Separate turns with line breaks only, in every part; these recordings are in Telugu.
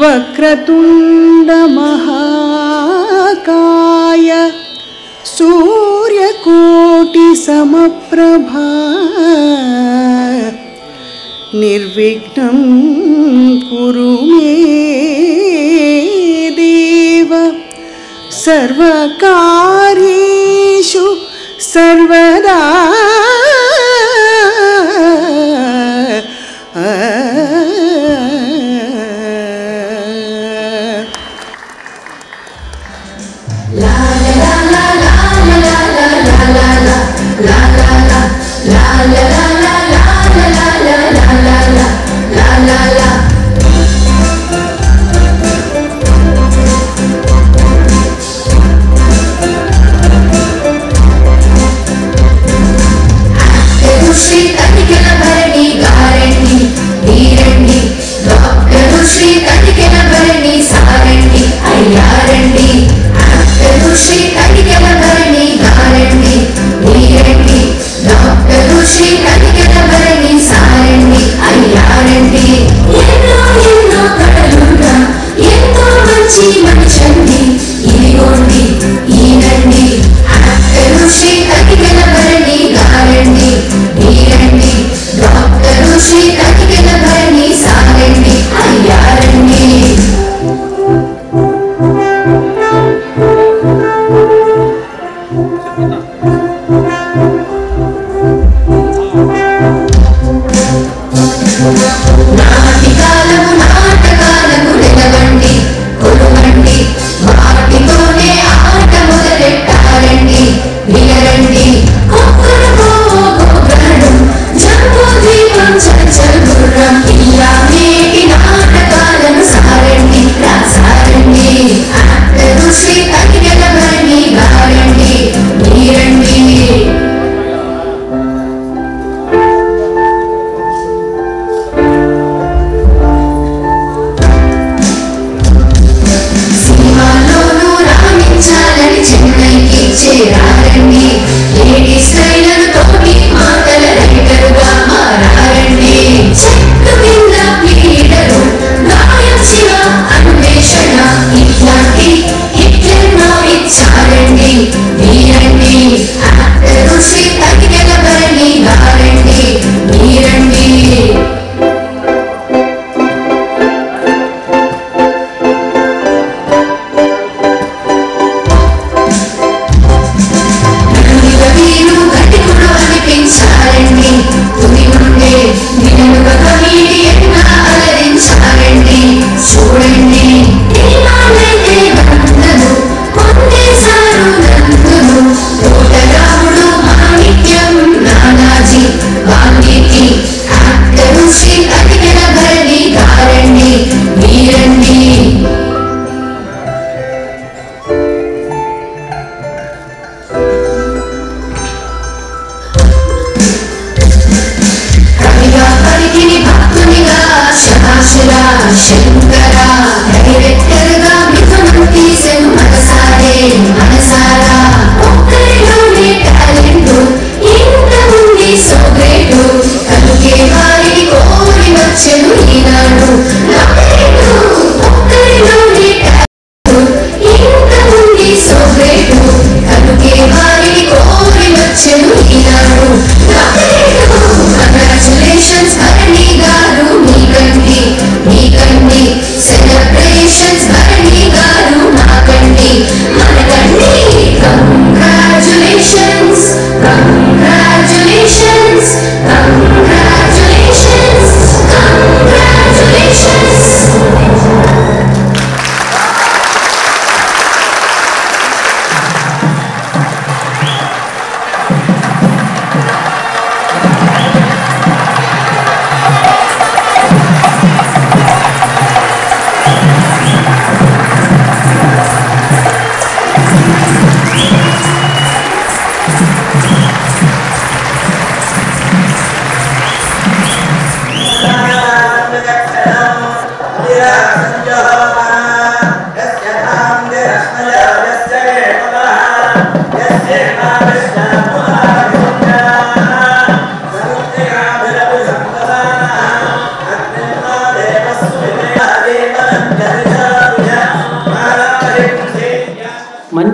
वक्रतुंड महाकाय सूर्यकोटि समप्रभा निर्विघ्नं कुरु मे देव सर्वकार्येषु सर्वदा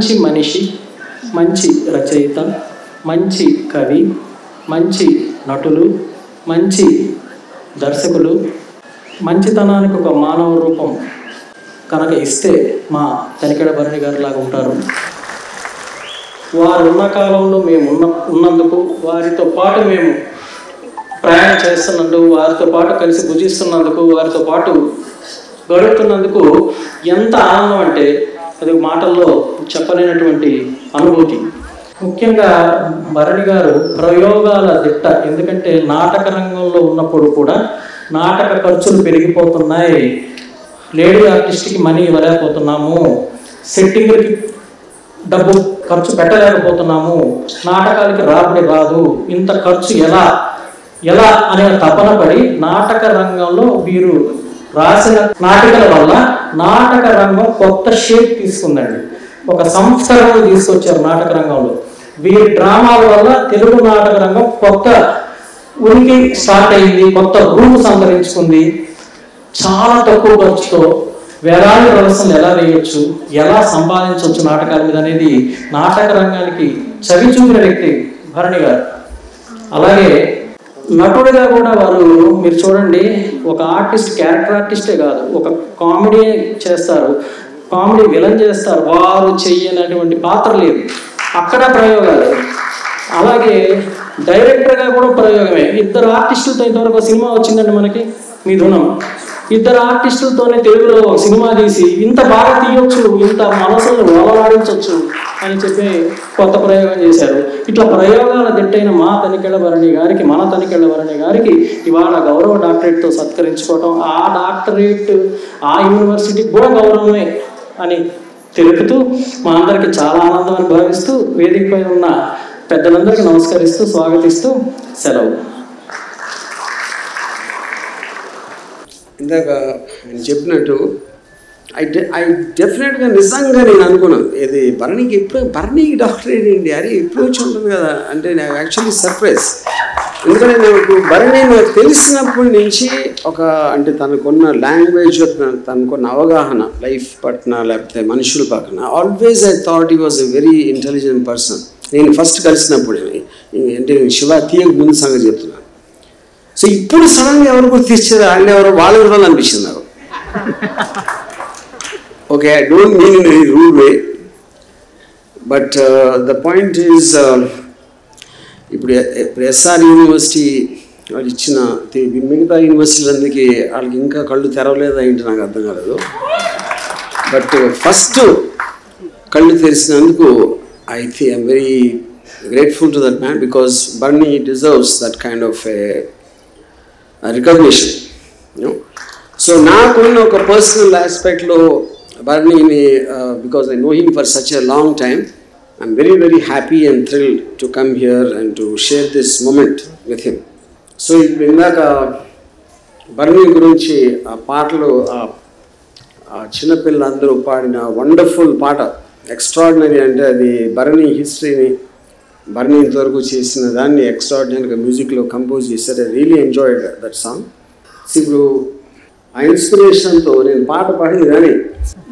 మంచి మనిషి, మంచి రచయిత, మంచి కవి, మంచి నటులు, మంచి దర్శకులు, మంచితనానికి ఒక మానవ రూపం కనుక ఇస్తే మా తనికెళ్ళ భరణి గారు లాగా ఉంటారు. వారు ఉన్న కాలంలో మేము ఉన్నందుకు, వారితో పాటు మేము ప్రయాణం చేస్తున్నందుకు, వారితో పాటు కలిసి భుజిస్తున్నందుకు, వారితో పాటు గడుపుతున్నందుకు ఎంత ఆనందం అంటే అది మాటల్లో చెప్పలేనటువంటి అనుభూతి. ముఖ్యంగా భరణి గారు ప్రయోగాల దిట్ట. ఎందుకంటే నాటక రంగంలో ఉన్నప్పుడు కూడా నాటక ఖర్చులు పెరిగిపోతున్నాయి, లేడీ ఆర్టిస్ట్కి మనీ ఇవ్వలేకపోతున్నాము, సెట్టింగ్లకి డబ్బు ఖర్చు పెట్టలేకపోతున్నాము, నాటకాలకి రాబడి రాదు, ఇంత ఖర్చు ఎలా అనే తపన పడి నాటక రంగంలో వీరు రాసిన నాటికల వల్ల నాటక రంగం కొత్త షేప్ తీసుకుందండి. ఒక సంస్కరణ తీసుకొచ్చారు నాటక రంగంలో. వీరి డ్రామాల వల్ల తెలుగు నాటక రంగం కొత్త ఉనికి స్టార్ట్ అయింది, కొత్త రూపు సంతరించుకుంది. చాలా తక్కువ ఖర్చుతో వేలాది ప్రదర్శనలు ఎలా వేయొచ్చు, ఎలా సంపాదించవచ్చు నాటకాల మీద అనేది నాటక రంగానికి చవి చూపిన వ్యక్తి భరణి గారు. అలాగే నటుడిగా కూడా వారు మీరు చూడండి, ఒక ఆర్టిస్ట్ క్యారెక్టర్ ఆర్టిస్టే కాదు, ఒక కామెడీ చేస్తారు, కామెడీ విలన్ చేస్తారు, వారు చెయ్యనటువంటి పాత్ర లేదు, అక్కడ ప్రయోగాలు. అలాగే డైరెక్టర్గా కూడా ప్రయోగమే. ఇద్దరు ఆర్టిస్టులతో ఇంతవరకు సినిమా వచ్చిందండి మనకి మిథునం. ఇద్దరు ఆర్టిస్టులతోనే తెలుగులో ఒక సినిమా తీసి ఇంత బాగా తీయొచ్చు, ఇంత మనసును ఓలలాడించవచ్చు అని చెప్పి కొత్త ప్రయోగం చేశారు. ఇట్లా ప్రయోగాల దిట్టైన మా తనికెళ్ళ భరణి గారికి, మన తనికెళ్ళ భరణి గారికి ఇవాళ గౌరవ డాక్టరేట్తో సత్కరించుకోవటం, ఆ డాక్టరేట్ ఆ యూనివర్సిటీకి కూడా గౌరవమే అని తెలుపుతూ మా అందరికీ చాలా ఆనందం అని భావిస్తూ వేదికపై ఉన్న పెద్దలందరికీ నమస్కరిస్తూ స్వాగతిస్తూ సెలవు.
ఇందాక నేను చెప్పినట్టు ఐ డెఫినెట్గా నిజంగా నేను అనుకున్నాను, ఇది భరణికి డాక్టరేట్ ఏంటి అరే ఎప్పుడు వచ్చి ఉంటుంది కదా అంటే నేను యాక్చువల్లీ సర్ప్రైజ్. ఎందుకంటే నాకు భరణి నాకు తెలిసినప్పటి నుంచి ఒక అంటే తనకున్న లాంగ్వేజ్, తనకున్న అవగాహన లైఫ్ పట్ల లేకపోతే మనుషుల పక్కన always I thought he was a very intelligent person. నేను ఫస్ట్ కలిసినప్పుడు అంటే నేను శివ తీయక ముందు సంగతి చెప్తున్నాను. సో ఇప్పుడు సడన్గా ఎవరు గుర్తించారు, వాళ్ళు ఎవరు అనిపించింది నాకు. Okay, I don't mean in very rude way, but the point is ఇప్పుడు ఎస్ఆర్ యూనివర్సిటీ వాళ్ళు ఇచ్చిన మిగతా యూనివర్సిటీలందరికీ వాళ్ళకి ఇంకా కళ్ళు తెరవలేదా ఏంటి నాకు అర్థం కాలేదు. బట్ ఫస్ట్ కళ్ళు తెరిచినందుకు I'm very grateful to that man because Barney deserves that kind of recognition. So నాకున్న ఒక పర్సనల్ ఆస్పెక్ట్లో బర్నీని because I know him for such a long time, I'm very, very happy and thrilled to come here and to share this moment with him. So, ఇందాక బర్నీ గురించి ఆ పాటలు చిన్నపిల్లలందరూ పాడిన వండర్ఫుల్ పాట, ఎక్స్ట్రాడినరీ. అంటే అది బర్నీ హిస్టరీని, బర్నీ ఇంతవరకు చేసిన దాన్ని ఎక్స్ట్రాడినరీగా మ్యూజిక్లో కంపోజ్ చేశారు. I really enjoyed that song. ఇప్పుడు ఆ ఇన్స్పిరేషన్తో నేను పాట పాడింది కానీ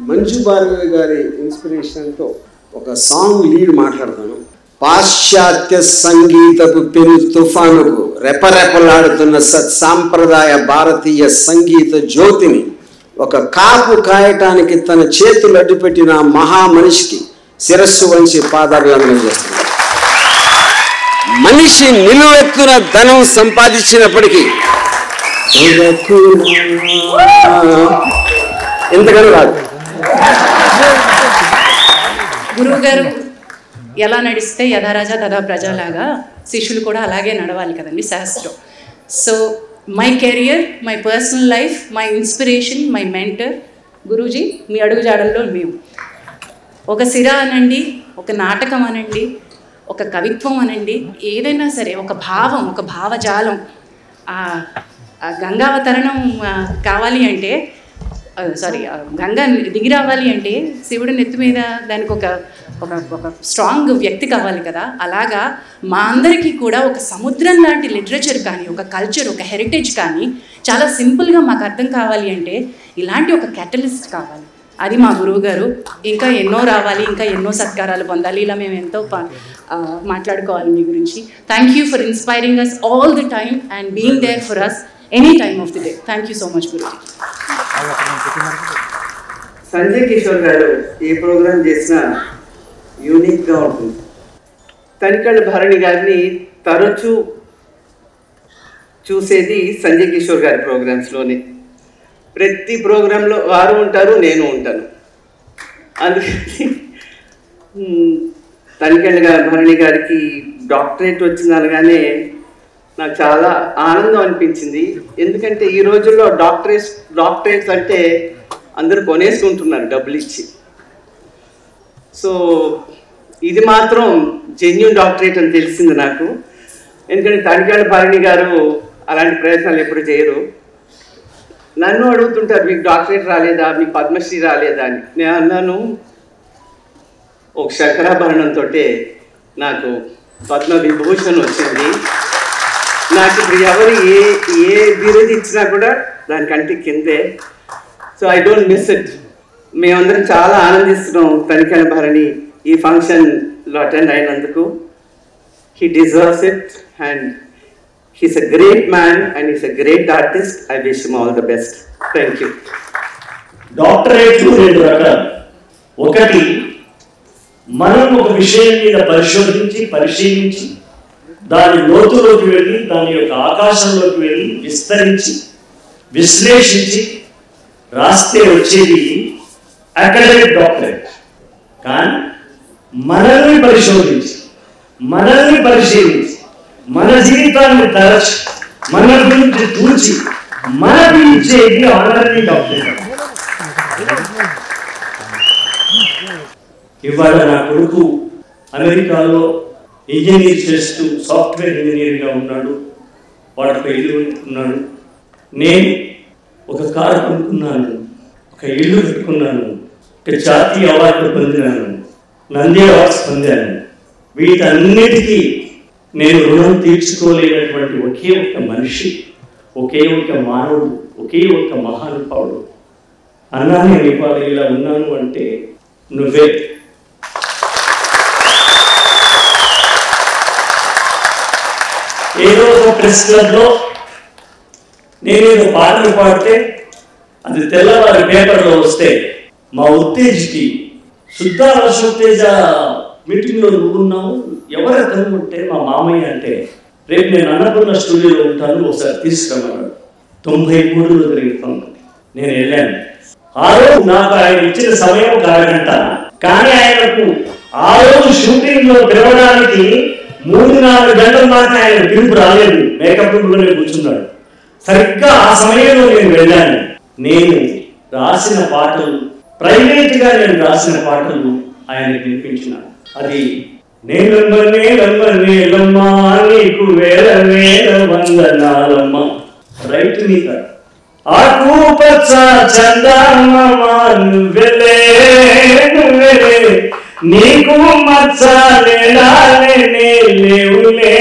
మంజు భార్గవి గారి ఇన్స్పిరేషన్తో ఒక సాంగ్ లీడ్ మాట్లాడతాను. పాశ్చాత్య సంగీతపు పెను తుఫానుకు రెపరెపలాడుతున్న సాంప్రదాయ భారతీయ సంగీత జ్యోతిని ఒక కాపు కాయటానికి తన చేతులు అడ్డుపెట్టిన మహామనిషికి శిరస్సు వంచి పాదాభివందనం చేస్తున్నారు. మనిషి నిలువెత్తున ధనం సంపాదించినప్పటికీ ఎంతగానో రాదు.
గురువు గారు ఎలా నడిస్తే యథారాజా తథా ప్రజలాగా శిష్యులు కూడా అలాగే నడవాలి కదండి శాస్త్రం. So my career, my personal life, my inspiration, my mentor Guruji. మీ అడుగుజాడల్లో మేము ఒక సిరా అనండి, ఒక నాటకం అనండి, ఒక కవిత్వం అనండి, ఏదైనా సరే ఒక భావం, ఒక భావజాలం, గంగావతరణం కావాలి అంటే గంగ దిగి రావాలి అంటే శివుడు నెత్తి మీద దానికి ఒక స్ట్రాంగ్ వ్యక్తి కావాలి కదా. అలాగా మా అందరికీ కూడా ఒక సముద్రం లాంటి లిటరేచర్ కానీ, ఒక కల్చర్, ఒక హెరిటేజ్ కానీ చాలా సింపుల్గా మాకు అర్థం కావాలి అంటే ఇలాంటి ఒక క్యాటలిస్ట్ కావాలి. అది మా గురువు గారు. ఇంకా ఎన్నో రావాలి, ఇంకా ఎన్నో సత్కారాలు పొందాలి. ఇలా మేము ఎంతో మాట్లాడుకోవాలి మీ గురించి. Thank you for inspiring us all the time and being there for us any time of the day. Thank you so much guruji.
Sanjay Kishore గారు ఏ ప్రోగ్రాం చేసినా యూనిక్గా ఉంటుంది. తనికెళ్ళ భరణి గారిని తరచూ చూసేది సంజయ్ కిషోర్ గారి ప్రోగ్రామ్స్లోనే. ప్రతి ప్రోగ్రాంలో వారు ఉంటారు, నేను ఉంటాను. అందుకని తనికెళ్ళ భరణి గారికి డాక్టరేట్ వచ్చింది అనగానే నాకు చాలా ఆనందం అనిపించింది. ఎందుకంటే ఈ రోజుల్లో డాక్టరేట్స్ అంటే అందరూ కొనేసుకుంటున్నారు డబ్బులు ఇచ్చి. సో ఇది మాత్రం జెన్యూన్ డాక్టరేట్ అని తెలిసింది నాకు. ఎందుకంటే తనికెళ్ళ భరణి గారు అలాంటి ప్రయత్నాలు ఎప్పుడు చేయరు. నన్ను అడుగుతుంటారు, మీకు డాక్టరేట్ రాలేదా, మీకు పద్మశ్రీ రాలేదా అని. నేను అన్నాను, ఒక శంకరాభరణంతో నాకు పద్మ విభూషణ్ వచ్చింది. నాకు ఇప్పుడు ఎవరు ఏ బిరుదు ఇచ్చినా కూడా దానికంటే కిందే. So I don't miss it. మేమందరం చాలా ఆనందిస్తున్నాం తనికెళ్ళ భరణి ఈ ఫంక్షన్లో అటెండ్ అయినందుకు. He deserves it and he's a great man and he's a great artist. I wish him all the best. Thank you.
Doctorate రెండు రకాలు. ఒకటి, మనం ఒక విషయం మీద పరిశీలించి దాని లోతులోకి వెళ్ళి దాని యొక్క ఆకాశంలోకి వెళ్ళి విస్తరించి విశ్లేషించి రాస్తే వచ్చేది అకాడమిక్ డాక్టరేట్. కానీ మనల్ని పరిశీలించి మన జీవితాన్ని తరచి మన గురించి చూచి మనకి ఇచ్చేది ఆనరీ డాక్టరేట్. ఇవాళ నా కొడుకు అమెరికాలో ఇంజనీర్ చేస్తూ సాఫ్ట్వేర్ ఇంజనీర్గా ఉన్నాడు. వాడికి ఇల్లు కొనుక్కున్నాడు. నేను ఒక కారు కొనుక్కున్నాను, ఒక ఇల్లు కట్టుకున్నాను, ఒక జాతీయ అవార్డు పొందినాను, నంది అవార్డ్స్ పొందాను. వీటన్నిటికీ నేను రుణం తీర్చుకోలేనటువంటి ఒకే ఒక్క మనిషి, ఒకే ఒక్క మానవుడు, ఒకే ఒక్క మహానుభావుడు. అన్నా నేను ఇవాళ ఇలా ఉన్నాను అంటే నువ్వే. ఏదో ఒక ప్రెస్ క్లబ్లో నేనేదో పాటలు పాడితే అది తెల్లవారి పేపర్లో వస్తే మా ఉత్తేజ్కి శుద్ధ ఉత్తేజ మీటింగ్లో నువ్వున్నావు, ఎవరు కనుక్కుంటే మా మామయ్య అంటే రేపు నేను అన్నపూర్ణ స్టూడియోలో ఉంటాను, ఒకసారి తీసుకురమ్మన్నాడు. 93లో జరిగిన నేను వెళ్ళాను. ఆ రోజు నాకు ఆయన ఇచ్చిన సమయం ఒక అరగంట. కానీ ఆయనకు ఆ రోజు షూటింగ్లో పిలవడానికి 3-4 గంటల దాకా ఆయన పిలుపు రాలేదు. మేకప్ రూమ్లోనే కూర్చున్నాడు. సరిగ్గా ఆ సమయంలో నేను వెళ్ళాను. నేను రాసిన పాటలు, ప్రైవేట్గా నేను రాసిన పాటలు ఆయనకు వినిపించినాను. అది నేలమ్మా నీకు వేల వేల వందనాలమ్మా, రైట్ మీద ఆకు పచ్చ చందమామ నువ్వెలే నీకు మచ్చ లేవులే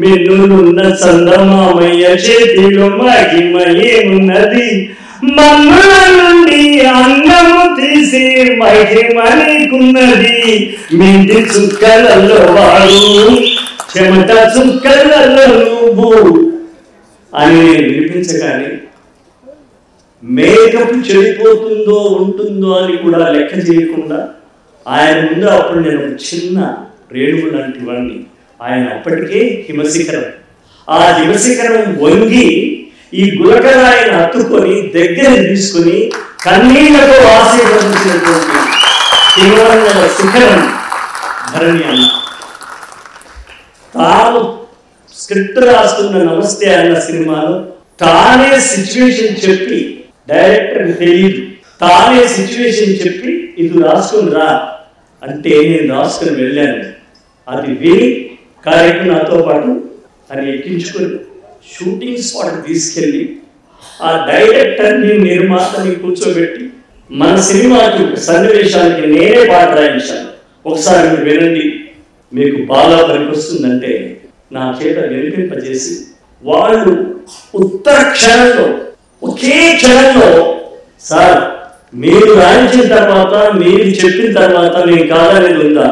మిన్నున్న చందమామయ్య చేతిలో మహిమయేమున్నది, మమ్మల నుండి అన్నము తీసి మహిమనికున్నది, మింటి చుక్కలలో వాడు చెమట చుక్కలలో నువ్వు అని నేను వినిపించగానే మేకప్ చెడిపోతుందో ఉంటుందో అని కూడా లెక్క చేయకుండా ఆయన ముందు అప్పుడు నేను ఒక చిన్న రేణువు లాంటి వాడిని. ఆయన అప్పటికే హిమశిఖరం. ఆ హిమశిఖరం వంగి ఈ గులకరాయిని హత్తుకొని దగ్గర తీసుకొని కన్నీళ్లతో ఆశీర్వదించినటువంటి హిమవంగల శిఖరం భరణి అన్న. తాను స్క్రిప్ట్ రాస్తున్న నమస్తే అన్న సినిమాలో తానే సిచ్యువేషన్ చెప్పి, డైరెక్టర్కి తెలియదు, తానే సిచ్యువేషన్ చెప్పి ఇది రాసుకుని రా అంటే నేను రాసుకుని వెళ్ళాను. అది విని కార్యక్రమం నాతో పాటు అని ఎక్కించుకొని షూటింగ్ స్పాట్ తీసుకెళ్ళి ఆ డైరెక్టర్ని నిర్మాతని కూర్చోబెట్టి మన సినిమాకి సన్నివేశానికి నేనే పాట రాయించాను. ఒకసారి మీరు వినండి, మీకు బాగా పనికొస్తుందంటే నా చేత వినిపింపజేసి వాళ్ళు ఉత్తర క్షణంలో, ఒకే క్షణంలో సార్ మీరు రాయించిన తర్వాత మీరు చెప్పిన తర్వాత నేను కాదనేది ఉందా,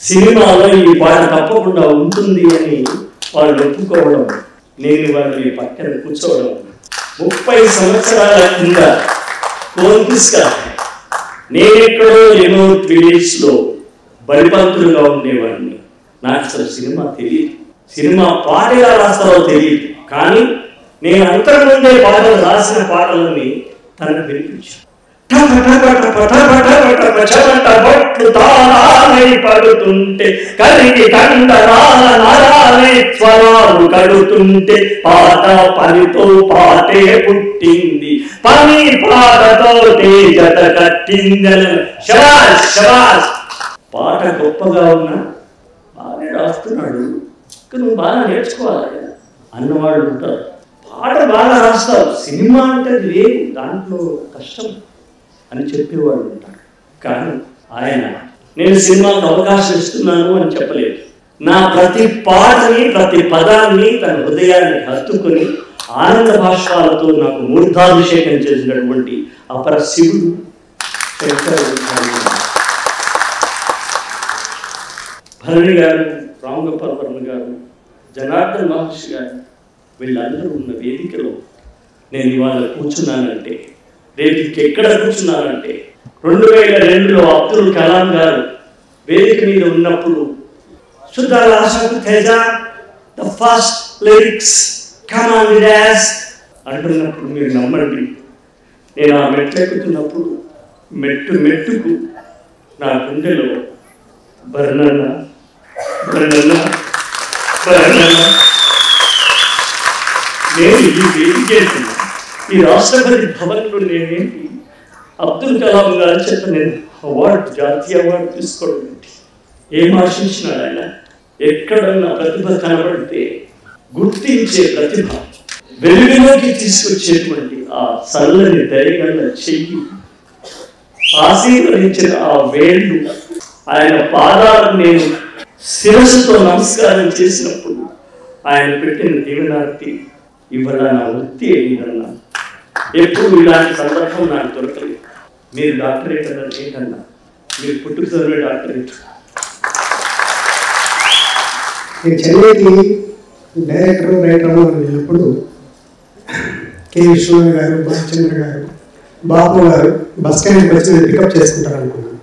సినిమాలో ఈ పాట తప్పకుండా ఉంటుంది అని వాళ్ళు ఒప్పుకోవడం, నేను వాళ్ళని పక్కన కూర్చోవడం. 30 సంవత్సరాల కింద కోల్పిస్గా నేనెక్కడో రిమోట్ విలేజ్లో బలిపంతులుగా ఉండేవాడిని. నాకు అసలు సినిమా తెలియదు, సినిమా పాట ఎలా రాస్తారో తెలియదు. కానీ నేను అంతకుముందే పాటలు రాసిన పాటలని తనకు వినిపించాను. పడుతుంటే కలిగి కండరాల నరాలే స్వరాలు కడుతుంటే పాట పనితో పాటే పుట్టింది, పని పాటతో జత కట్టిందని. శబాష్ శబాష్. పాట గొప్పగా ఉన్నా బాగా రాస్తున్నాడు, నువ్వు బాగా నేర్చుకోవాలి అన్నవాళ్ళు ఉంటారు. పాట బాగా రాస్తావు, సినిమా అంటే లేదు, దాంట్లో కష్టం అని చెప్పేవాళ్ళు ఉంటారు. కానీ ఆయన నేను సినిమాకు అవకాశం ఇస్తున్నాను అని చెప్పలేదు. నా ప్రతి పాటని ప్రతి పదాన్ని తన హృదయాన్ని హత్తుకొని ఆనంద భాష్పాలతో నాకు మూర్ధాభిషేకం చేసినటువంటి అపర శివుడు భరణి గారు, రామ్ గోపాల్ వర్మ గారు, జనార్దన్ మహర్షి గారు, వీళ్ళందరూ ఉన్న వేదికలో నేను ఇవాళ కూర్చున్నానంటే, రేపు ఎక్కడ కూర్చున్నానంటే 2002లో అబ్దుల్ కలాం గారు వేదిక మీద ఉన్నప్పుడు Teja the first lyrics come on dash అంటున్నప్పుడు మీరు నమ్మండి, నేను ఆ మెట్లు ఎక్కుతున్నప్పుడు మెట్టుకు నా గుండెలో బర్ణన్న బర్ణన్న బర్ణన్న. నేను ఈ వేదిక ఈ రాష్ట్రపతి భవన్లో నేనేంటి అబ్దుల్ కలాం గారి చేత నేను అవార్డు, జాతీయ అవార్డు తీసుకోవడం ఏంటి? ఏం ఆశించినాడు ఆయన? ఎక్కడన్నా ప్రతిభ కనబడితే గుర్తించే ప్రతిభ, వెలుగులోకి తీసుకొచ్చేటువంటి ఆ చల్లని దయగల చెయ్యి, ఆశీర్వదించిన ఆ వేళ్ళు, ఆయన పాదాలను నేను శిరస్సుతో నమస్కారం చేసినప్పుడు ఆయన పెట్టిన దీవెనార్తి ఇవాళ నా వృత్తి ఏంటన్నా. ఎప్పుడు ఇలాంటి సందర్భం నాకు దొరకలేదు. మీరు డాక్టరేట్ అన్నారు ఏంటన్నా, మీరు పుట్టుకు చదివే డాక్టరేట్.
నేను చెన్నైకి డైరెక్టర్ రైటర్లో వెళ్ళినప్పుడు కె విశ్వనాథ్ గారు, బాలచంద్ర గారు, బాబు గారు బస్ స్టాండ్కి వచ్చి నేను పికప్ చేసుకుంటారు అనుకున్నాను.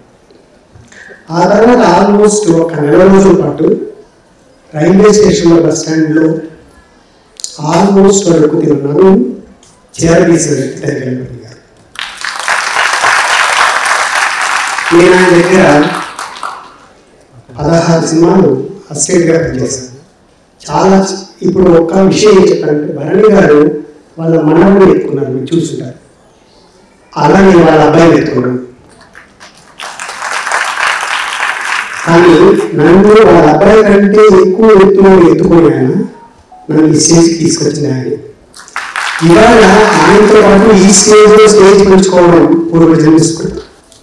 ఆ తర్వాత ఆల్మోస్ట్ ఒక నెల రోజుల పాటు రైల్వే స్టేషన్లో బస్ స్టాండ్లో ఆల్మోస్ట్ వరకు తిన్నాను. చేరదీసిన వ్యక్తి దగ్గర గారు. నేను ఆయన దగ్గర 16 సినిమాలు అసిస్టెంట్గా పనిచేశాను. చాలా ఇప్పుడు ఒక విషయం ఏం చెప్పారంటే, భరణి గారు వాళ్ళ మనవడిని ఎత్తుకున్నారు, మీరు చూస్తుంటారు. అలా నేను వాళ్ళ అబ్బాయిని ఎత్తుకున్నాను. కానీ నన్ను వాళ్ళ అబ్బాయి కంటే ఎక్కువ ఎత్తుకొని ఆయన నన్ను ఈ స్టేజ్కి తీసుకొచ్చింది ఆయన. ఇవాళ ఆయనతో పాటు ఈ స్టేజ్లో స్టేజ్ పెంచుకోవడం పూర్వజన్మ.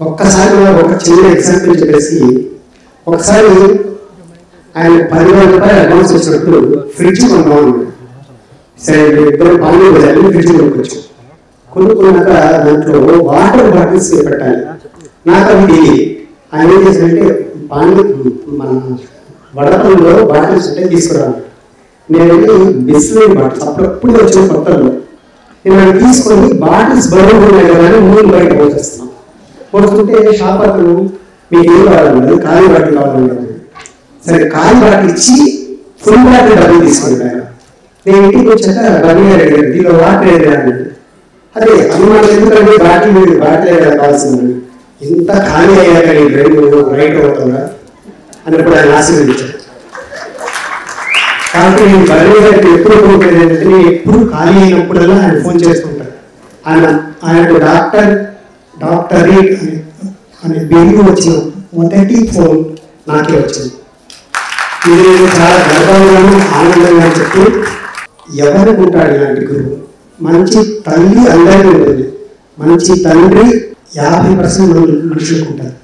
ఒక్కసారి ఒక చిన్న ఎగ్జాంపుల్ చెప్పేసి, ఒకసారి ఆయన 10,000 రూపాయలు అడ్వాన్స్ వచ్చినప్పుడు ఫ్రిడ్జ్ కొన్నాను. సరే ఇద్దరు పాలు బజార్లో ఫ్రిడ్జ్ కొనుక్కొచ్చాం. కొనుక్కున్నాక దాంట్లో వాటర్ బాటిల్స్ పెట్టాలి. నాకు అవి తెలియదు. ఆయన ఏం చేశారంటే, పాలు మన వడపంలో బాటిల్స్ ఉంటే తీసుకురాను. నేను వెళ్ళి బిస్లరీ బాటిల్స్ అప్పుడప్పుడు వచ్చిన కొత్తలో నేను అవి తీసుకొని బాటిల్స్ బరువు ఉన్నాయి కదా అని మూడు బయట పోసేస్తున్నాను. పోతుంటే షాప్ అతను మీకు ఏం కావాలన్నది, ఖాళీ బాటిల్ కావాలన్నది. సరే ఖాళీ బాటిల్ ఇచ్చి ఫుల్ బాటిల్ డబ్బులు తీసుకుంటాను. నేను ఇంటికి వచ్చాక బన్నీ అడిగారు, దీనిలో వాటర్ ఏదా అన్నది. అదే అది మనకి ఎందుకంటే బాటిల్ ఏదా కావాల్సింది, ఇంత ఖాళీ అయ్యాక నీ రైట్ అవుతుందా అన్నప్పుడు ఆయన ఆశీర్వదించారు. కాబట్టి నేను బన్నీ గారికి ఎప్పుడు కోరుకునేది ఏంటంటే, నేను ఎప్పుడు ఖాళీ అయినప్పుడల్లా ఆయన ఫోన్ చేసుకుంటాను. ఆయనకు డాక్టరేట్ అనే బిరుదు వచ్చిన మొదటి ఫోన్ నాకే వచ్చింది. ఇది నేను చాలా గర్వంగాను ఆనందంగా చెప్పి, ఎవరికి ఉంటాడు ఇలాంటి గురువు? మంచి తల్లి అందరికీ ఉంటుంది, మంచి తండ్రి 50% మనుషులకు ఉంటారు,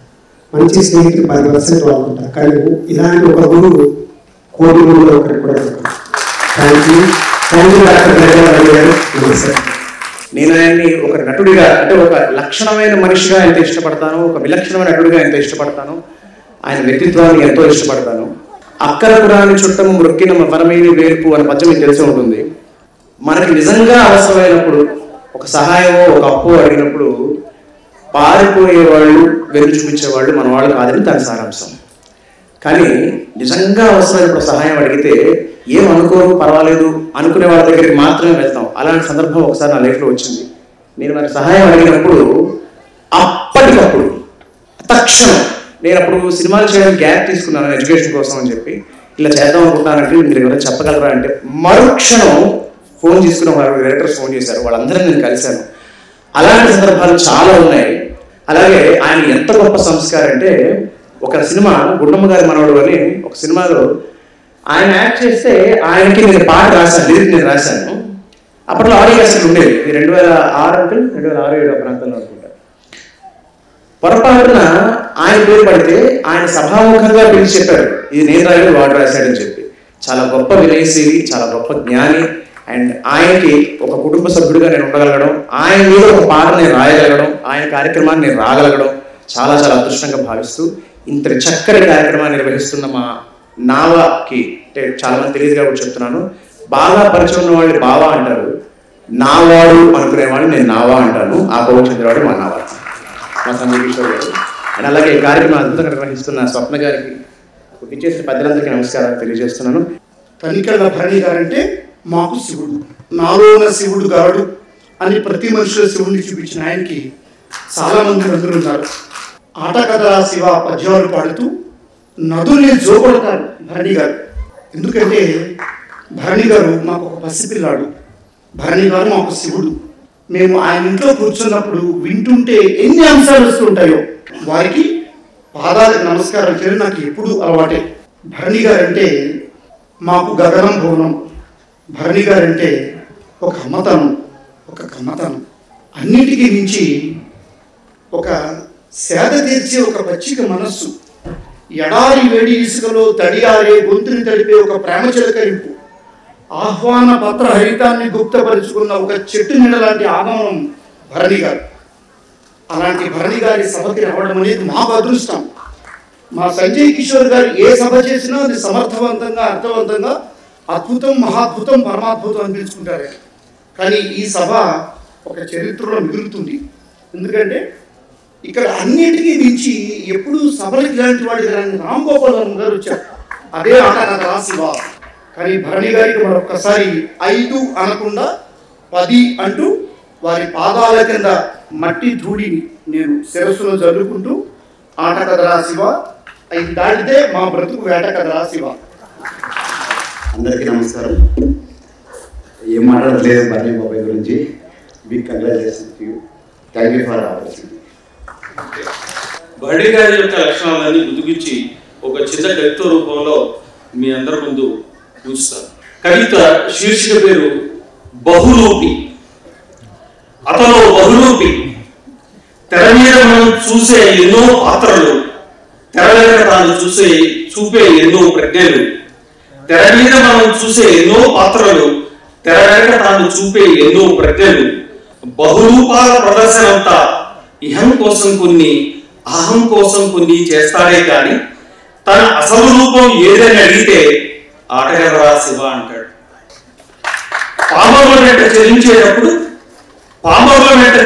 మంచి స్నేహితులు 10% వాళ్ళకుంటారు. కానీ ఇలాంటి ఒక గురువు కోటి గురువులో ఒకరికి కూడా ఉంటుంది. థ్యాంక్ యూ డాక్టర్ గారు. నమస్తే.
నేను ఆయన్ని ఒక నటుడిగా అంటే ఒక లక్షణమైన మనిషిగా ఎంత ఇష్టపడతాను, ఒక విలక్షణమైన నటుడిగా ఎంత ఇష్టపడతాను, ఆయన వ్యక్తిత్వాన్ని ఎంతో ఇష్టపడతాను. అక్కర పురాణి చుట్టము మృక్కిన వరమేని వేర్పు అనే పద్యం మీకు తెలిసి ఉంటుంది. మనకి నిజంగా అవసరమైనప్పుడు ఒక సహాయమో ఒక అప్పు అడిగినప్పుడు పారిపోయే వాళ్ళు వెన్ను చూపించేవాళ్ళు మన వాళ్ళు కాదని దాని సారాంశం. కానీ నిజంగా అవసరమైనప్పుడు సహాయం అడిగితే ఏమనుకోరు పర్వాలేదు అనుకునే వాళ్ళ దగ్గరికి మాత్రమే వెళ్తాం. అలాంటి సందర్భం ఒకసారి నా లైఫ్లో వచ్చింది. నేను మరి సహాయం అడిగినప్పుడు అప్పటికప్పుడు తక్షణం నేను అప్పుడు సినిమాలు చేయడానికి గ్యాప్ తీసుకున్నాను ఎడ్యుకేషన్ కోసం అని చెప్పి, ఇలా చేద్దాం అనుకుంటున్నానంటే మీరు ఎవరైనా చెప్పగలరా అంటే మరుక్షణం ఫోన్ తీసుకున్న వారు డైరెక్టర్స్ ఫోన్ చేశారు. వాళ్ళందరూ నేను కలిశాను. అలాంటి సందర్భాలు చాలా ఉన్నాయి. అలాగే ఆయన ఎంత గొప్ప సంస్కారం అంటే ఒక సినిమా గుండమ్మ గారి మనవడు అని ఒక సినిమాలో ఆయన యాక్ట్ చేస్తే ఆయనకి నేను పాట రాశాను, లిరిక్ నేను రాశాను. అప్పట్లో ఆడియో క్యాసెట్ ఉండేది. 2006 అంటే 2006-2007 ప్రాంతంలో అనుకుంటా. పొరపాటున ఆయన పేరు పడితే ఆయన సభాముఖంగా పిలిచి చెప్పారు ఇది నేను రాయలేదు వాడు రాశాడని చెప్పి. చాలా గొప్ప వినయశీలి, చాలా గొప్ప జ్ఞాని. అండ్ ఆయనకి ఒక కుటుంబ సభ్యుడిగా నేను ఉండగలగడం, ఆయన మీద ఒక పాట నేను రాయగలగడం, ఆయన కార్యక్రమాన్ని నేను రాగలగడం చాలా చాలా అదృష్టంగా భావిస్తూ ఇంత చక్కటి కార్యక్రమాన్ని నిర్వహిస్తున్న మా నావాకి అంటే చాలా మంది తెలియదు కాబట్టి చెప్తున్నాను. బాగా పరిచయం ఉన్న వాళ్ళు బావా అంటారు, నావాడు అనుకునేవాడు నేను నావా అంటాను. ఆ పౌరు చెందినవాడు మా నావా, మా సంగీశ్వర్ గారు. అండ్ అలాగే ఈ కార్యక్రమం అద్భుతంగా నిర్వహిస్తున్న స్వప్న గారికి ఇచ్చేసిన పెద్దలందరికీ నమస్కారాలు తెలియజేస్తున్నాను.
తనికెళ్ళ భరణి గారంటే మాకు శివుడు, నాలోన శివుడు గాడు అని ప్రతి మనుషుల శివుడిని చూపించిన ఆయనకి చాలామంది మందులు ఉన్నారు. ఆట కథ శివ పద్యాలు పాడుతూ నదుల్ని జోకొడతారు భరణి గారు. ఎందుకంటే భరణి గారు మాకు ఒక పసిపిల్లాడు, భరణి గారు మాకు శివుడు. మేము ఆయన ఇంట్లో కూర్చున్నప్పుడు వింటుంటే ఎన్ని అంశాలు వస్తుంటాయో వారికి పాదాలకు నమస్కారం చేయడం నాకు ఎప్పుడు అలవాటే. భరణి గారంటే మాకు గగనం భవనం, భరణి గారంటే ఒక అమ్మతనం, ఒక కమ్మతనం, అన్నిటికీ మించి ఒక సేద తీర్చే ఒక పచ్చిక మనస్సు, ఎడారి వేడి ఇసుకలో తడియారే గొంతుని తడిపే ఒక ప్రేమ చిలకరింపు, ఆహ్వాన పత్ర హరితాన్ని గుప్తపరుచుకున్న ఒక చెట్టు నీడ లాంటి ఆగమనం భరణి గారు. అలాంటి భరణి గారి సభకి రావడం అనేది మాకు అదృష్టం. మా సంజయ్ కిషోర్ గారు ఏ సభ చేసినా అది సమర్థవంతంగా అర్థవంతంగా అద్భుతం, మహాద్భుతం, పరమాద్భుతం అనిపించుకుంటారు. కానీ ఈ సభ ఒక చరిత్రలో మిగులుతుంది. ఎందుకంటే ఇక్కడ అన్నిటికీ మించి ఎప్పుడు సభలకు ఇలాంటి వాడి రామ్ గోపాల్ వర్మ గారు వచ్చారు. అదే ఆట కథ శివ. కానీ భరణి గారికి మరొకసారి 5 అనకుండా 10 అంటూ వారి పాదాల కింద మట్టి ధూళిని నేను శిరస్సులో జల్లుకుంటూ ఆట కథ శివ, 5 దాటితే మా బ్రతుకు వేట కథ శివ.
అందరికీ నమస్కారం. ఏం మాట్లాడలేదు భరణి బాబాయ్ గురించి. Big congratulations to you. Thank you for opportunity.
Bharani గారి యొక్క లక్షణాలన్నీ ముదిగించి ఒక చిన్న కవిత రూపంలో మీ అందరి ముందు ఉంచుతాను. కవిత శీర్షిక పేరు బహురూపి. అతను బహురూపి. తెర మీద మనం చూసే ఎన్నో పాత్రలు, తెర వెనుక తాను చూపే ఎన్నో ప్రజ్ఞలు. తెర మీద మనం చూసే ఎన్నో పాత్రలు, తెర వెనుక తాను చూపే ఎన్నో ప్రజ్ఞలు. బహురూపాల ప్రదర్శనంతా ఇహం కోసం కొన్ని, అహం కోసం కొన్ని చేస్తాడే కానీ తన అసలు రూపం ఏదని అడిగితే ఆటగారా శివ అంటాడు. పామరుల వెంట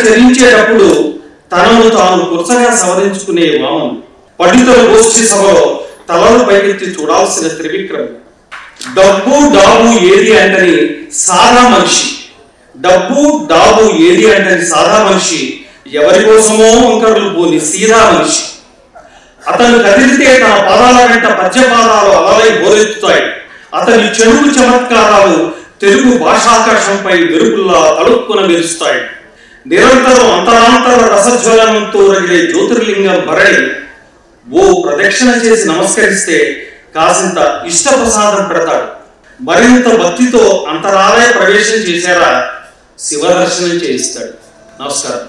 చెల్లించేటప్పుడు తనను తాను కురసగా సవరించుకునే వామం. పండితుల గోష్ఠి సభలో తలలు పైకెత్తి చూడాల్సిన త్రివిక్రమ్. డబ్బు డాబు ఏది అంటని సాదా మనిషి, డబ్బు డాబు ఏది అంటని సాదా మనిషి, ఎవరి కోసమో వంకరలు పోని సీదా మనిషి. అతను కదిలితే తన పాదాల వెంట పద్యపాదాలు అలలై బోరెత్తుతాయి. అతని చెడుగు చమత్కారాలు తెలుగు భాషాకర్షంపై మెరుపుల్లా తలుపుకున మెరుస్తాయి. నిరంతరం అంతరాంతర రసజ్వలనంతో రగిలే జ్యోతిర్లింగం భరణి ఓ ప్రదక్షిణ చేసి నమస్కరిస్తే కాసింత ఇష్టప్రసాదం పెడతాడు. మరింత భక్తితో అంతరాలయ ప్రవేశం చేశారా శివ దర్శనం చేయిస్తాడు. నమస్కారం.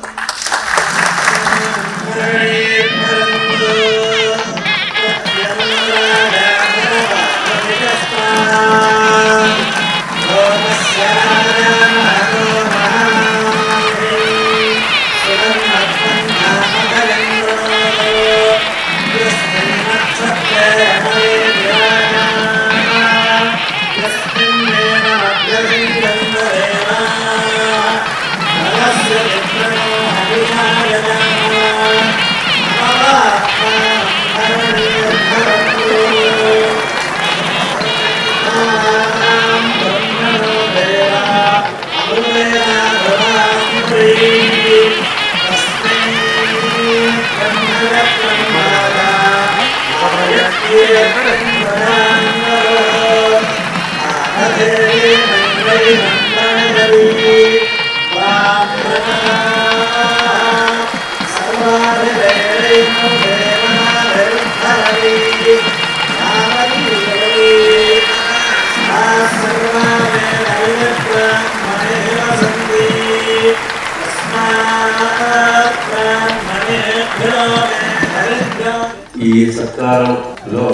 ఈ సత్కారంలో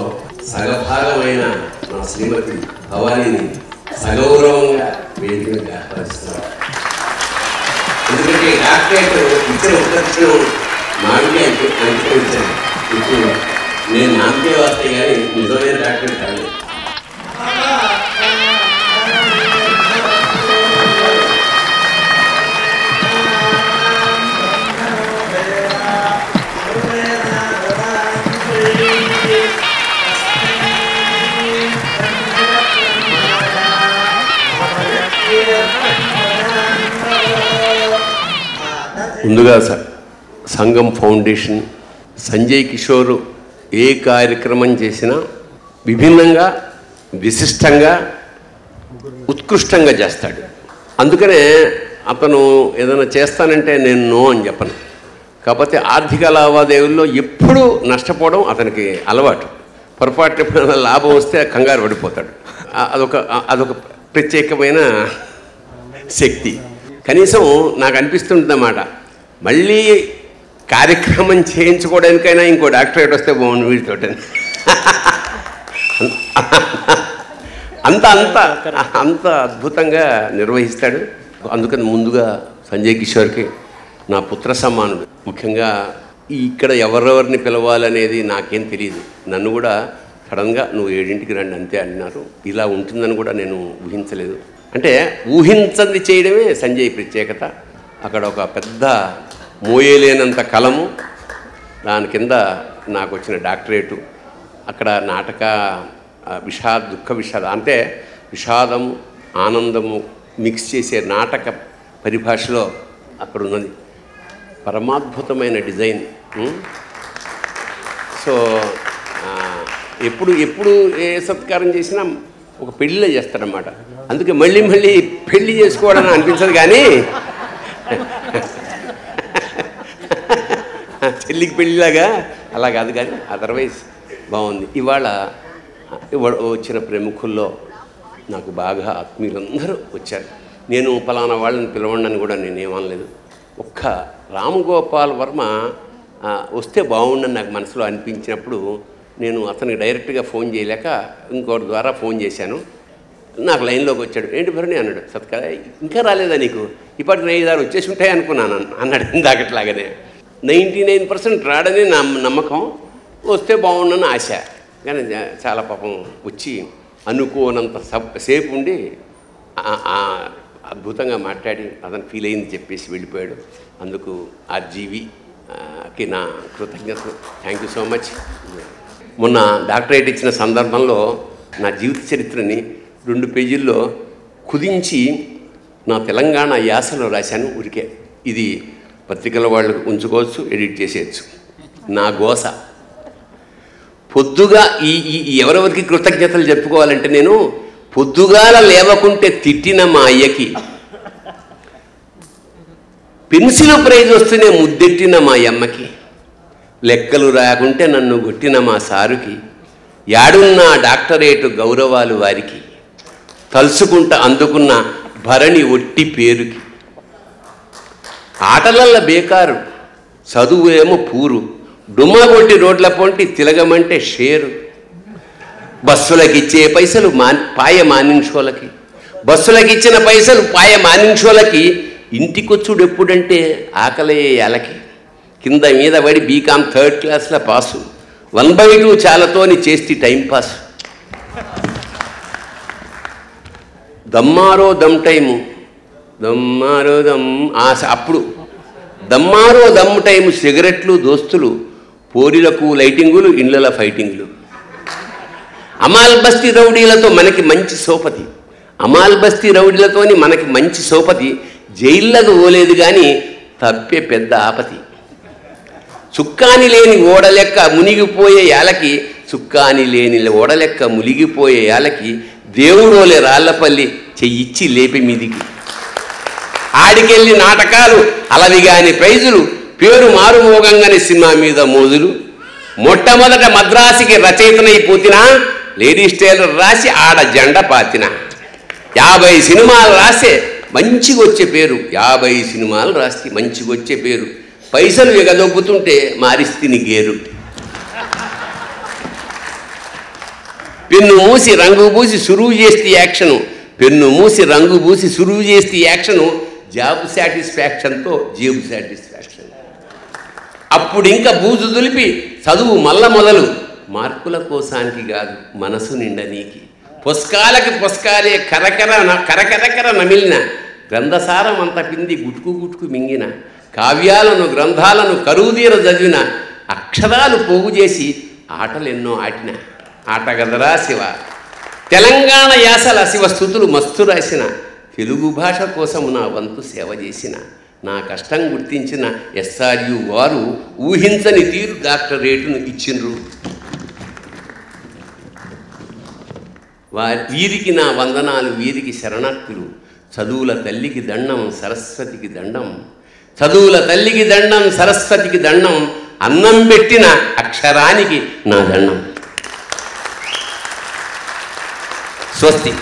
సగభాగమైన మా శ్రీమతి భవానీని సగౌరవంగా వేదికగా ఆహ్వానిస్తున్నారు. ఎందుకంటే డాక్టరేట్ ఇచ్చిన ఉపలక్షణం మామిడి అంకించాను. ఇప్పుడు నేను నామకే వస్తాయి కానీ నిజమైన డాక్టరేట్ కాదు. ముందుగా సంఘం ఫౌండేషన్ సంజయ్ కిషోర్ ఏ కార్యక్రమం చేసినా విభిన్నంగా విశిష్టంగా ఉత్కృష్టంగా చేస్తాడు. అందుకనే అతను ఏదైనా చేస్తానంటే నేను నో అని చెప్పను. కాకపోతే ఆర్థిక లావాదేవీల్లో ఎప్పుడూ నష్టపోవడం అతనికి అలవాటు. పొరపాటు ఎప్పుడైనా లాభం వస్తే కంగారు పడిపోతాడు. అదొక ప్రత్యేకమైన శక్తి. కనీసం నాకు అనిపిస్తుంటుంది అన్నమాట, మళ్ళీ కార్యక్రమం చేయించుకోవడానికైనా ఇంకో డాక్టరేట్ వస్తే బాగుంది వీటితో. అంత అద్భుతంగా నిర్వహిస్తాడు. అందుకని ముందుగా సంజయ్ కిషోర్కి నా పుత్ర సమానుడు. ముఖ్యంగా ఇక్కడ ఎవరెవరిని పిలవాలనేది నాకేం తెలియదు. నన్ను కూడా సడన్గా నువ్వు 7ంటికి రండి అంతే అన్నారు. ఇలా ఉంటుందని కూడా నేను ఊహించలేదు. అంటే ఊహించంది చేయడమే సంజయ్ ప్రత్యేకత. అక్కడ ఒక పెద్ద మోయలేనంత కలము, దాని కింద నాకు వచ్చిన డాక్టరేటు, అక్కడ నాటక దుఃఖ విషాద అంటే విషాదము ఆనందము మిక్స్ చేసే నాటక పరిభాషలో అక్కడ ఉన్నది. పరమాద్భుతమైన డిజైన్. సో ఎప్పుడు ఏ సత్కారం చేసినా ఒక పెళ్ళిలో చేస్తాడనమాట. అందుకే మళ్ళీ పెళ్ళి చేసుకోవాలని అనిపించదు. కానీ చెల్లికి పెళ్ళిలాగా అలా కాదు, కానీ అదర్వైజ్ బాగుంది. ఇవాళ వచ్చిన ప్రముఖుల్లో నాకు బాగా ఆత్మీయులందరూ వచ్చారు. నేను ఫలానా వాళ్ళని పిలవండి కూడా నేనేమనలేదు. ఒక్క రామగోపాల్ వర్మ వస్తే బాగుండని నాకు మనసులో అనిపించినప్పుడు నేను అతనికి డైరెక్ట్గా ఫోన్ చేయలేక ఇంకోటి ద్వారా ఫోన్ చేశాను. నాకు లైన్లోకి వచ్చాడు. ఏంటి భరణి అన్నాడు. సత్కార ఇంకా రాలేదా నీకు? ఇప్పటికి 5-6 వచ్చేసి ఉంటాయి అనుకున్నాను అన్నాడు. ఇందాకట్లాగానే 99% రాడని నా నమ్మకం, వస్తే బాగుండని ఆశ. కానీ చాలా పాపం వచ్చి అనుకోనంత సేపు ఉండి అద్భుతంగా మాట్లాడి అతను ఫీల్ అయింది చెప్పేసి వెళ్ళిపోయాడు. అందుకు ఆర్జీవికి నా కృతజ్ఞతలు. Thank you so much. మొన్న డాక్టరేట్ ఇచ్చిన సందర్భంలో నా జీవిత చరిత్రని 2 పేజీల్లో కుదించి నా తెలంగాణ యాసలో రాశాను. ఊరికే ఇది పత్రికల వాళ్ళు ఉంచుకోవచ్చు, ఎడిట్ చేసేయచ్చు. నా గోస పొద్దుగా ఎవరెవరికి కృతజ్ఞతలు చెప్పుకోవాలంటే, నేను పొద్దుగాల లేవకుంటే తిట్టిన మా అయ్యకి, పెన్సిల్ ప్రైజ్ వస్తూనే ముద్దెట్టిన మా అమ్మకి, లెక్కలు రాకుంటే నన్ను కొట్టిన మా సారుకి, యాడున్న డాక్టరేటు గౌరవాలు వారికి, తలుసుకుంటా అందుకున్న భరణి ఒట్టి పేరుకి, ఆటలల్ల బేకారు చదువు ఏమో పూరు, డుమ్మగొట్టి రోడ్ల పొంటి తిలగమంటే షేరు, బస్సులకిచ్చే పైసలు పాయ మానించోళ్ళకి, బస్సులకిచ్చిన పైసలు పాయ మానించోళ్ళకి, ఇంటికొచ్చుడు ఎప్పుడంటే ఆకలయ్యే యాలకి, కింద మీద పడి బీకామ్ 3rd క్లాస్లో పాసు, 1/2 చాలతోని చేస్తే టైంపాస్, దమ్మారో దమ్ టైము, దమ్మారో దమ్ ఆశ, అప్పుడు దమ్మారో దమ్ టైము, సిగరెట్లు దోస్తులు, పోరీలకు లైటింగులు, ఇళ్ళల ఫైటింగులు, అమాల్ బస్తీ రౌడీలతో మనకి మంచి సోపతి, అమాల్ బస్తీ రౌడీలతోని మనకి మంచి సోపతి, జైళ్ళకు పోలేదు కానీ తప్పే పెద్ద ఆపతి, చుక్కాని లేని ఓడలెక్క మునిగిపోయే యాలకి చుక్కాని లేని ఓడలెక్క ములిగిపోయే యాలకి దేవుడోలే రాళ్లపల్లి చెయ్యిచ్చి లేపి మీదికి ఆడికెళ్ళి నాటకాలు అలవిగాని ప్రైజులు పేరు మారుమోగంగాని సినిమా మీద మోజులు మొట్టమొదట మద్రాసికి రచయితనైపోతినా లేడీస్ టైలర్ రాసి ఆడ జెండ పాతిన 50 సినిమాలు రాసే మంచిగొచ్చే పేరు 50 సినిమాలు రాస్తే మంచిగొచ్చే పేరు పైసలు ఎగదొబ్బుతుంటే మారిస్తిని గేరు పెన్ను మూసి రంగు పూసి సురువు చేస్తే యాక్షను పెన్ను మూసి రంగు పూసి సురువు చేస్తే యాక్షను జాబ్ సాటిస్ఫాక్షన్తో జేబు సాటిస్ఫాక్షన్ అప్పుడు ఇంకా బూజు దులిపి చదువు మల్ల మొదలు మార్కుల కోసానికి కాదు మనసు నిండా నీకి పుస్కాలకి పుస్కాలే కరకర నమిలిన గ్రంథసారం అంత పిండి గుటుకు గుటుకు మింగిన కావ్యాలను గ్రంథాలను కరువుదీర చదివిన అక్షరాలు పోగు చేసి ఆటలెన్నో ఆటిన ఆటగదరా శివ తెలంగాణ యాసల శివ స్థుతులు మస్తు రాసిన తెలుగు భాష కోసం నా వంతు సేవ చేసిన నా కష్టం గుర్తించిన ఎస్ఆర్యు వారు ఊహించని తీరు డాక్టరేటును ఇచ్చిండ్రు వీరికి నా వందనాలు వీరికి శరణార్థులు చదువుల తల్లికి దండం సరస్వతికి దండం చదువుల తల్లికి దండం సరస్వతికి దండం అన్నం పెట్టిన అక్షరానికి నా దండం స్వస్తి